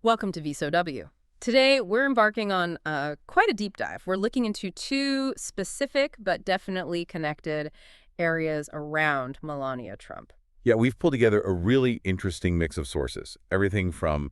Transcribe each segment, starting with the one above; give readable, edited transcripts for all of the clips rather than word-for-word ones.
Welcome to VSOW. Today, we're embarking on quite a deep dive. We're looking into two specific but definitely connected areas around Melania Trump. Yeah, we've pulled together a really interesting mix of sources. Everything from,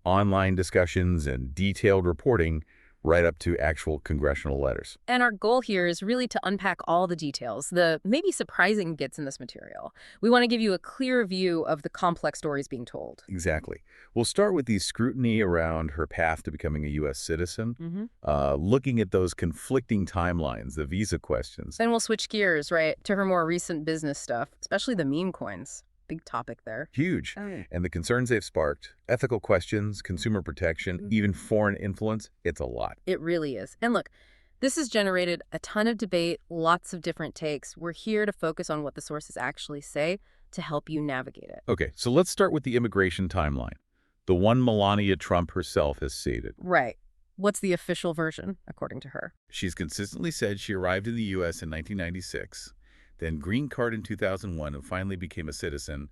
online discussions and detailed reporting right up to actual congressional letters. And our goal here is really to unpack all the details, the maybe surprising bits in this material. We want to give you a clear view of the complex stories being told. Exactly. We'll start with the scrutiny around her path to becoming a U.S. citizen, looking at those conflicting timelines, the visa questions. Then we'll switch gears, right, to her more recent business stuff, especially the meme coins. Big topic there. Huge. Oh. And the concerns they've sparked, ethical questions, consumer protection, even foreign influence, it's a lot. It really is. And look, this has generated a ton of debate, lots of different takes. We're here to focus on what the sources actually say to help you navigate it. Okay, so let's start with the immigration timeline. The one Melania Trump herself has stated. Right. What's the official version, according to her? She's consistently said she arrived in the U.S. in 1996, then green card in 2001, and finally became a citizen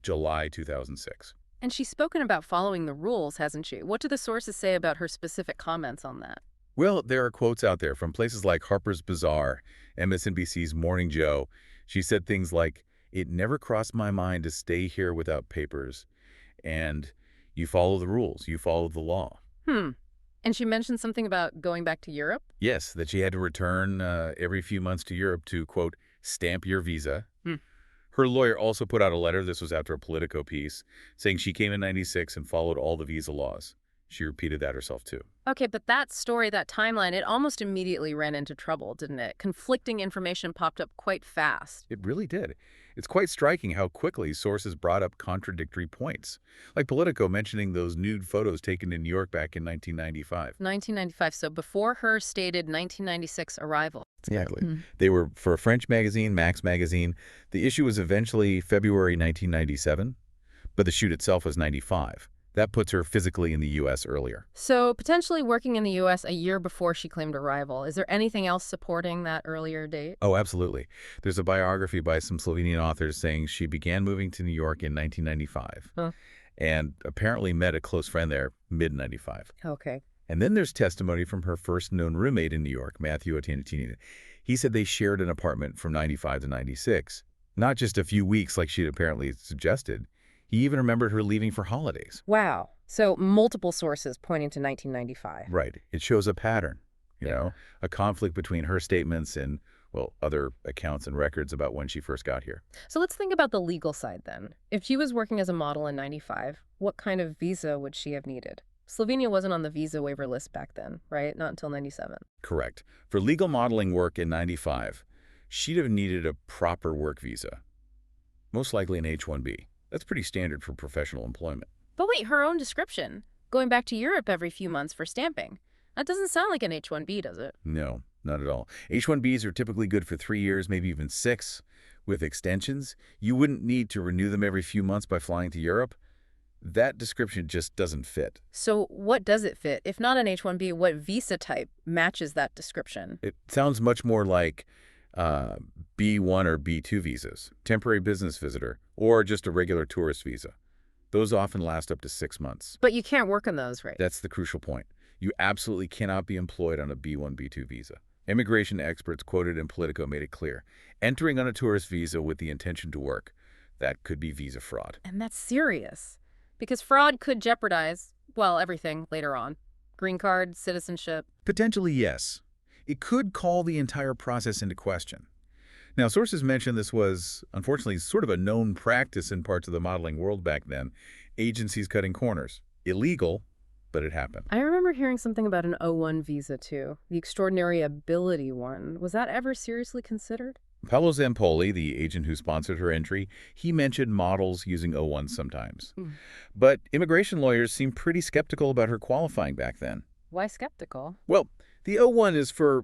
July 2006. And she's spoken about following the rules, hasn't she? What do the sources say about her specific comments on that? Well, there are quotes out there from places like Harper's Bazaar, MSNBC's Morning Joe. She said things like, "It never crossed my mind to stay here without papers," and "You follow the rules, you follow the law." And she mentioned something about going back to Europe? Yes, that she had to return every few months to Europe to, quote, "stamp your visa." Her lawyer also put out a letter, this was after a Politico piece, saying she came in 96 and followed all the visa laws. She repeated that herself, too. Okay, but that story, that timeline, it almost immediately ran into trouble, didn't it? Conflicting information popped up quite fast. It really did. It's quite striking how quickly sources brought up contradictory points, like Politico mentioning those nude photos taken in New York back in 1995. 1995, so before her stated 1996 arrival. Exactly. They were for a French magazine, Max magazine. The issue was eventually February 1997, but the shoot itself was 95. That puts her physically in the U.S. earlier. So potentially working in the U.S. a year before she claimed arrival. Is there anything else supporting that earlier date? Oh, absolutely. There's a biography by some Slovenian authors saying she began moving to New York in 1995 and apparently met a close friend there mid-95. Okay. And then there's testimony from her first known roommate in New York, Matthew Otanatini. He said they shared an apartment from 95 to 96, not just a few weeks like she'd apparently suggested. He even remembered her leaving for holidays. Wow. So multiple sources pointing to 1995. Right. It shows a pattern, a conflict between her statements and, well, other accounts and records about when she first got here. So let's think about the legal side then. If she was working as a model in 95, what kind of visa would she have needed? Slovenia wasn't on the visa waiver list back then, right? Not until 97. Correct. For legal modeling work in 95, she'd have needed a proper work visa, most likely an H-1B. That's pretty standard for professional employment. But wait, her own description, going back to Europe every few months for stamping. That doesn't sound like an H-1B, does it? No, not at all. H-1Bs are typically good for 3 years, maybe even 6. With extensions, you wouldn't need to renew them every few months by flying to Europe. That description just doesn't fit. So what does it fit? If not an H-1B, what visa type matches that description? It sounds much more like B1 or B2 visas, temporary business visitor, or just a regular tourist visa. Those often last up to 6 months. But you can't work on those, right? That's the crucial point. You absolutely cannot be employed on a B1, B2 visa. Immigration experts quoted in Politico made it clear. Entering on a tourist visa with the intention to work, that could be visa fraud. And that's serious. Because fraud could jeopardize, well, everything later on. Green card, citizenship. Potentially, yes. It could call the entire process into question. Now, sources mention this was, unfortunately, sort of a known practice in parts of the modeling world back then. Agencies cutting corners. Illegal, but it happened. I remember hearing something about an O1 visa, too. The extraordinary ability one. Was that ever seriously considered? Paolo Zampoli, the agent who sponsored her entry, he mentioned models using O1 sometimes. But immigration lawyers seemed pretty skeptical about her qualifying back then. Why skeptical? Well, the O1 is for,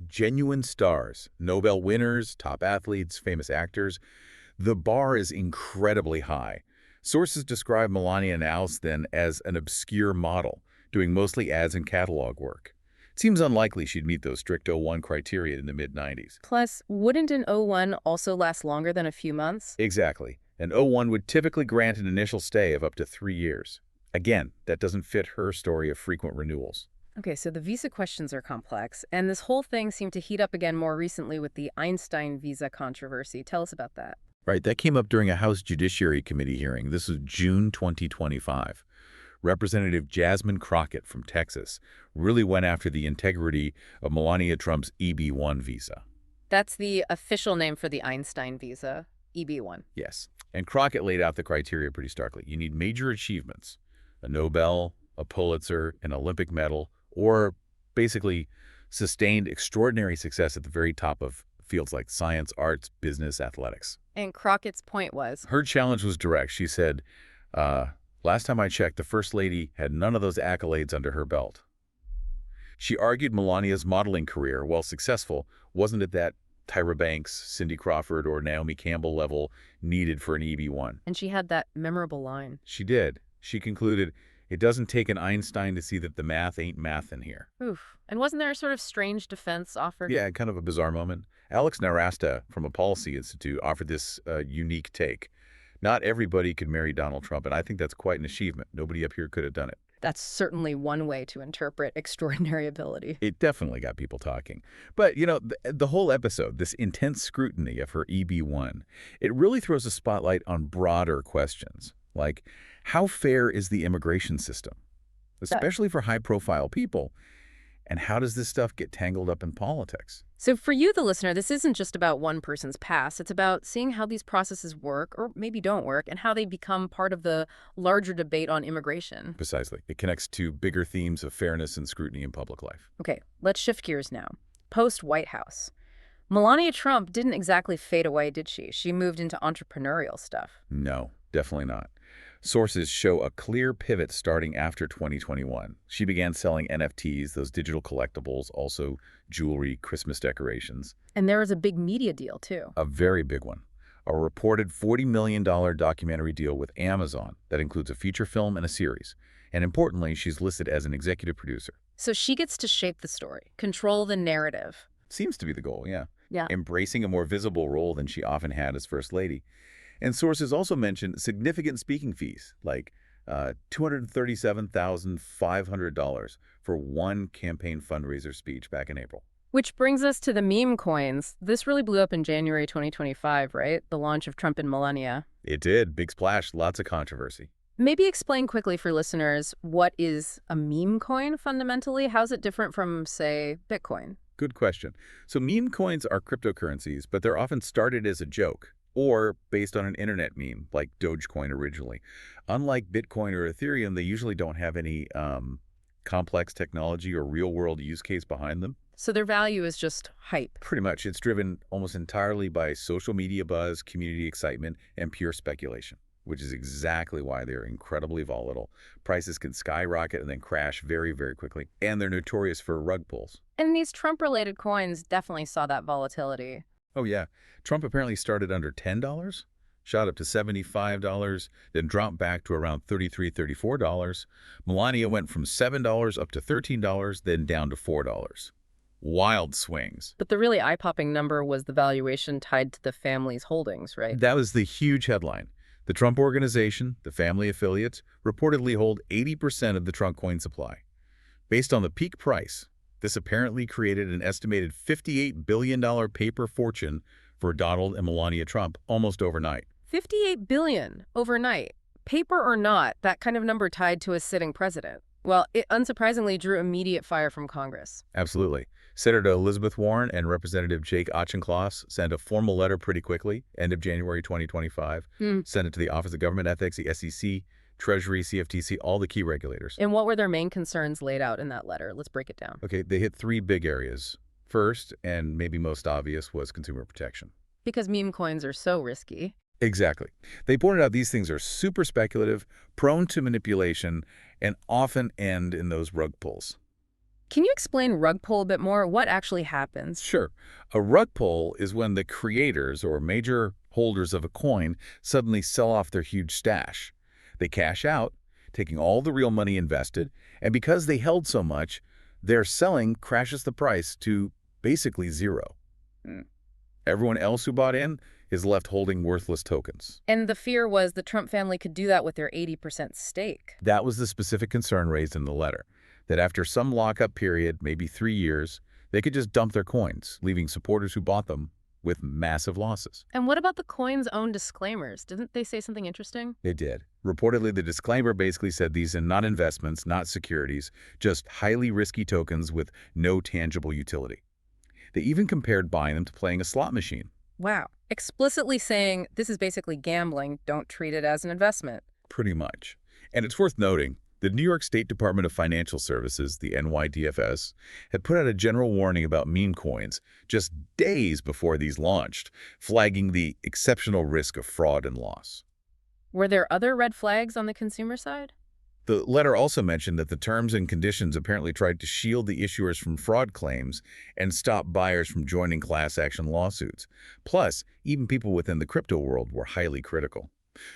genuine stars, Nobel winners, top athletes, famous actors. The bar is incredibly high. Sources describe Melania now then as an obscure model, doing mostly ads and catalog work. It seems unlikely she'd meet those strict O1 criteria in the mid-90s. Plus, wouldn't an O1 also last longer than a few months? Exactly. An O1 would typically grant an initial stay of up to 3 years. Again, that doesn't fit her story of frequent renewals. Okay, so the visa questions are complex, and this whole thing seemed to heat up again more recently with the Einstein visa controversy. Tell us about that. Right, that came up during a House Judiciary Committee hearing. This was June 2025. Representative Jasmine Crockett from Texas really went after the integrity of Melania Trump's EB-1 visa. That's the official name for the Einstein visa, EB-1. Yes. And Crockett laid out the criteria pretty starkly. You need major achievements, a Nobel, a Pulitzer, an Olympic medal, or basically sustained extraordinary success at the very top of fields like science, arts, business, athletics. And Crockett's point was, Her challenge was direct. She said, last time I checked, the First Lady had none of those accolades under her belt. She argued Melania's modeling career, while successful, wasn't at that Tyra Banks, Cindy Crawford, or Naomi Campbell level needed for an EB-1. and she had that memorable line. She did. She concluded, it doesn't take an Einstein to see that the math ain't mathin' here. Oof. And wasn't there a sort of strange defense offered? Yeah, kind of a bizarre moment. Alex Narasta from a policy institute offered this unique take. Not everybody could marry Donald Trump, and I think that's quite an achievement. Nobody up here could have done it. That's certainly one way to interpret extraordinary ability. It definitely got people talking. But, the whole episode, this intense scrutiny of her EB-1, it really throws a spotlight on broader questions, like how fair is the immigration system, especially for high-profile people, and how does this stuff get tangled up in politics? So for you, the listener, this isn't just about one person's past. It's about seeing how these processes work, or maybe don't work, and how they become part of the larger debate on immigration. Precisely. It connects to bigger themes of fairness and scrutiny in public life. Okay, let's shift gears now. Post-White House. Melania Trump didn't exactly fade away, did she? She moved into entrepreneurial stuff. No, definitely not. Sources show a clear pivot starting after 2021. She began selling NFTs, those digital collectibles, also jewelry, Christmas decorations. And there was a big media deal, too. A very big one. A reported $40 million documentary deal with Amazon that includes a feature film and a series. And importantly, she's listed as an executive producer. So she gets to shape the story, control the narrative. Seems to be the goal, yeah. Yeah. Embracing a more visible role than she often had as First Lady. And sources also mentioned significant speaking fees, like $237,500 for one campaign fundraiser speech back in April. Which brings us to the meme coins. This really blew up in January 2025, right? The launch of Trump and Melania. It did. Big splash. Lots of controversy. Maybe explain quickly for listeners, what is a meme coin fundamentally? How's it different from, say, Bitcoin? Good question. So meme coins are cryptocurrencies, but they're often started as a joke or based on an internet meme, like Dogecoin originally. Unlike Bitcoin or Ethereum, they usually don't have any complex technology or real-world use case behind them. So their value is just hype. Pretty much. It's driven almost entirely by social media buzz, community excitement, and pure speculation, which is exactly why they're incredibly volatile. Prices can skyrocket and then crash very, very quickly. And they're notorious for rug pulls. And these Trump-related coins definitely saw that volatility. Oh, yeah. Trump apparently started under $10, shot up to $75, then dropped back to around $33, $34. Melania went from $7 up to $13, then down to $4. Wild swings. But the really eye-popping number was the valuation tied to the family's holdings, right? That was the huge headline. The Trump Organization, the family affiliates, reportedly hold 80% of the Trump coin supply. Based on the peak price, this apparently created an estimated $58 billion paper fortune for Donald and Melania Trump almost overnight. $58 billion overnight. Paper or not, that kind of number tied to a sitting president. Well, it unsurprisingly drew immediate fire from Congress. Absolutely. Senator Elizabeth Warren and Representative Jake Auchincloss sent a formal letter pretty quickly, end of January 2025, sent it to the Office of Government Ethics, the SEC, Treasury, CFTC, all the key regulators. And what were their main concerns laid out in that letter? Let's break it down. Okay, they hit three big areas. First, and maybe most obvious, was consumer protection. Because meme coins are so risky. Exactly. They pointed out these things are super speculative, prone to manipulation, and often end in those rug pulls. Can you explain rug pull a bit more? What actually happens? Sure. A rug pull is when the creators or major holders of a coin suddenly sell off their huge stash. They cash out, taking all the real money invested, and because they held so much, their selling crashes the price to basically zero. Everyone else who bought in is left holding worthless tokens. And the fear was the Trump family could do that with their 80% stake. That was the specific concern raised in the letter, that after some lockup period, maybe 3 years, they could just dump their coins, leaving supporters who bought them with massive losses. And what about the coin's own disclaimers? Didn't they say something interesting? They did. Reportedly, the disclaimer basically said these are not investments, not securities, just highly risky tokens with no tangible utility. They even compared buying them to playing a slot machine. Wow. Explicitly saying this is basically gambling, don't treat it as an investment. Pretty much. And it's worth noting, the New York State Department of Financial Services, the NYDFS, had put out a general warning about meme coins just days before these launched, flagging the exceptional risk of fraud and loss. Were there other red flags on the consumer side? The letter also mentioned that the terms and conditions apparently tried to shield the issuers from fraud claims and stop buyers from joining class action lawsuits. Plus, even people within the crypto world were highly critical,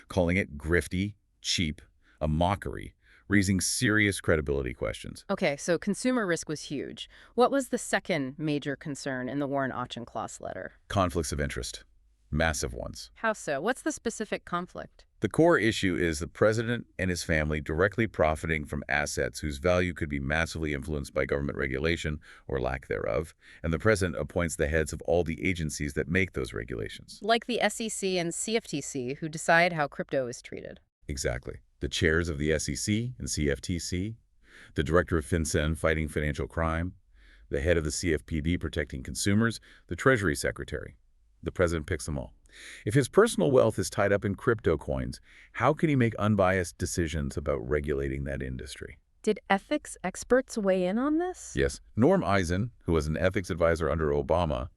calling it grifty, cheap, a mockery, raising serious credibility questions. Okay, so consumer risk was huge. What was the second major concern in the Warren Auchincloss letter? Conflicts of interest. Massive ones. How so? What's the specific conflict? The core issue is the president and his family directly profiting from assets whose value could be massively influenced by government regulation or lack thereof, and the president appoints the heads of all the agencies that make those regulations. Like the SEC and CFTC, who decide how crypto is treated. Exactly. The chairs of the SEC and CFTC, the director of FinCEN fighting financial crime, the head of the CFPB protecting consumers, the Treasury Secretary. The president picks them all. If his personal wealth is tied up in crypto coins, how can he make unbiased decisions about regulating that industry? Did ethics experts weigh in on this? Yes. Norm Eisen, who was an ethics advisor under Obama,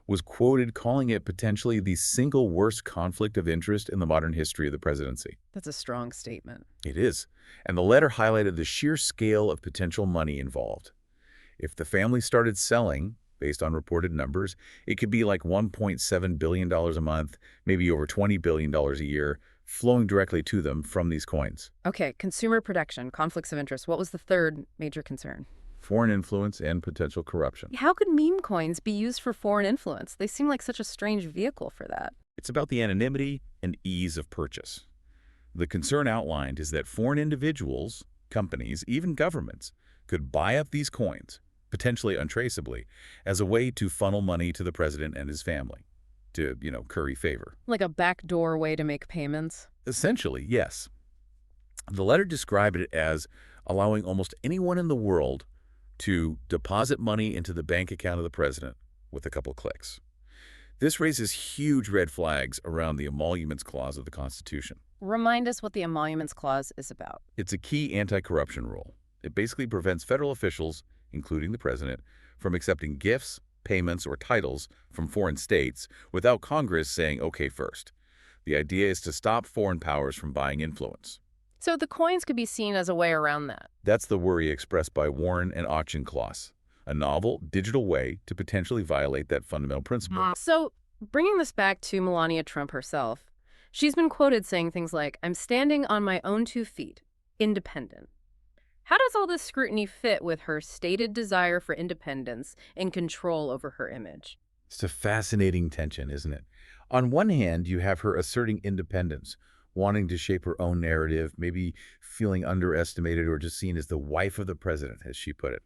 was quoted calling it potentially the single worst conflict of interest in the modern history of the presidency. That's a strong statement. It is. And the letter highlighted the sheer scale of potential money involved. If the family started selling, based on reported numbers, it could be like $1.7 billion a month, maybe over $20 billion a year, flowing directly to them from these coins. Okay, consumer protection, conflicts of interest. What was the third major concern? Foreign influence and potential corruption. How could meme coins be used for foreign influence? They seem like such a strange vehicle for that. It's about the anonymity and ease of purchase. The concern outlined is that foreign individuals, companies, even governments, could buy up these coins, potentially untraceably, as a way to funnel money to the president and his family, to, curry favor. Like a backdoor way to make payments? Essentially, yes. The letter described it as allowing almost anyone in the world to deposit money into the bank account of the president with a couple clicks. This raises huge red flags around the Emoluments Clause of the Constitution. Remind us what the Emoluments Clause is about. It's a key anti-corruption rule. It basically prevents federal officials, including the president, from accepting gifts, payments, or titles from foreign states without Congress saying okay first. The idea is to stop foreign powers from buying influence. So the coins could be seen as a way around that. That's the worry expressed by Warren and Auchincloss, a novel, digital way to potentially violate that fundamental principle. So bringing this back to Melania Trump herself, she's been quoted saying things like, "I'm standing on my own 2 feet, independent." How does all this scrutiny fit with her stated desire for independence and control over her image? It's a fascinating tension, isn't it? On one hand, you have her asserting independence, wanting to shape her own narrative, maybe feeling underestimated or just seen as the wife of the president, as she put it.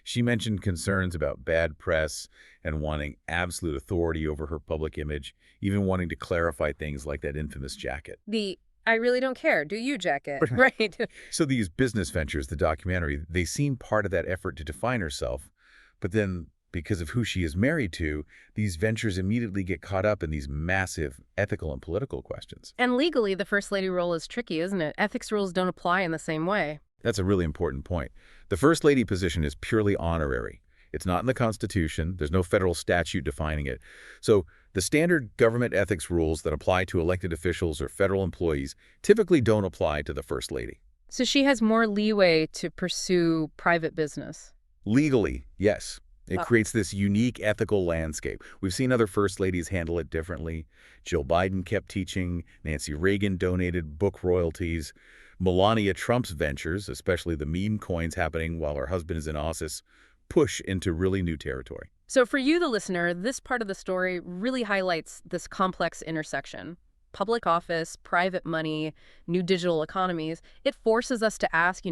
She mentioned concerns about bad press and wanting absolute authority over her public image, even wanting to clarify things like that infamous jacket. The "I really don't care, do you" jacket, right? So these business ventures, the documentary, they seem part of that effort to define herself, but then because of who she is married to, these ventures immediately get caught up in these massive ethical and political questions. And legally, the First Lady role is tricky, isn't it? Ethics rules don't apply in the same way. That's a really important point. The First Lady position is purely honorary. It's not in the Constitution. There's no federal statute defining it. So the standard government ethics rules that apply to elected officials or federal employees typically don't apply to the First Lady. So she has more leeway to pursue private business. Legally, yes. It creates this unique ethical landscape. We've seen other First Ladies handle it differently. Jill Biden kept teaching. Nancy Reagan donated book royalties. Melania Trump's ventures, especially the meme coins happening while her husband is in office, push into really new territory. So for you, the listener, this part of the story really highlights this complex intersection. Public office, private money, new digital economies. It forces us to ask,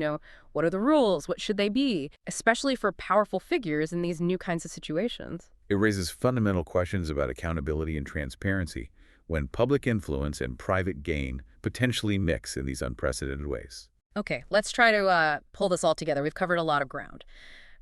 what are the rules? What should they be? Especially for powerful figures in these new kinds of situations. It raises fundamental questions about accountability and transparency when public influence and private gain potentially mix in these unprecedented ways. Okay, let's try to pull this all together. We've covered a lot of ground.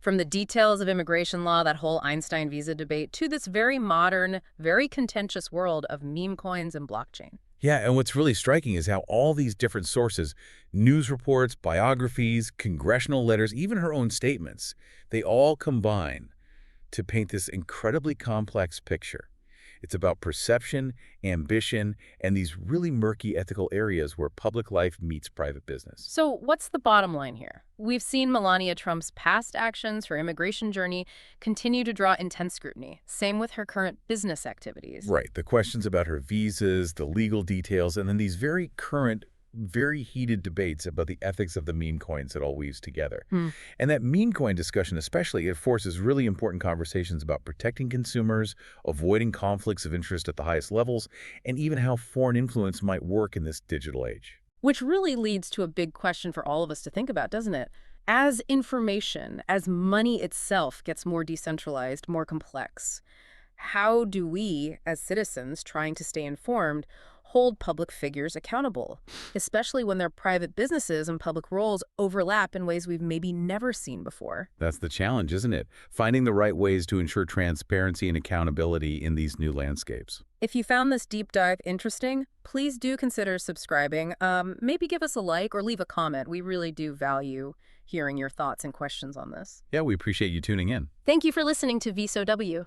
From the details of immigration law, that whole Einstein visa debate, to this very modern, very contentious world of meme coins and blockchain. Yeah, and what's really striking is how all these different sources, news reports, biographies, congressional letters, even her own statements, they all combine to paint this incredibly complex picture. It's about perception, ambition, and these really murky ethical areas where public life meets private business. So what's the bottom line here? We've seen Melania Trump's past actions, her immigration journey, continue to draw intense scrutiny. Same with her current business activities. Right, the questions about her visas, the legal details, and then these very current, very heated debates about the ethics of the meme coins that all weaves together. Hmm. And that meme coin discussion especially, it forces really important conversations about protecting consumers, avoiding conflicts of interest at the highest levels, and even how foreign influence might work in this digital age. Which really leads to a big question for all of us to think about, doesn't it? As information, as money itself gets more decentralized, more complex, how do we, as citizens trying to stay informed, hold public figures accountable, especially when their private businesses and public roles overlap in ways we've maybe never seen before? That's the challenge, isn't it? Finding the right ways to ensure transparency and accountability in these new landscapes. If you found this deep dive interesting, please do consider subscribing. Maybe give us a like or leave a comment. We really do value hearing your thoughts and questions on this. Yeah, we appreciate you tuning in. Thank you for listening to VSOW.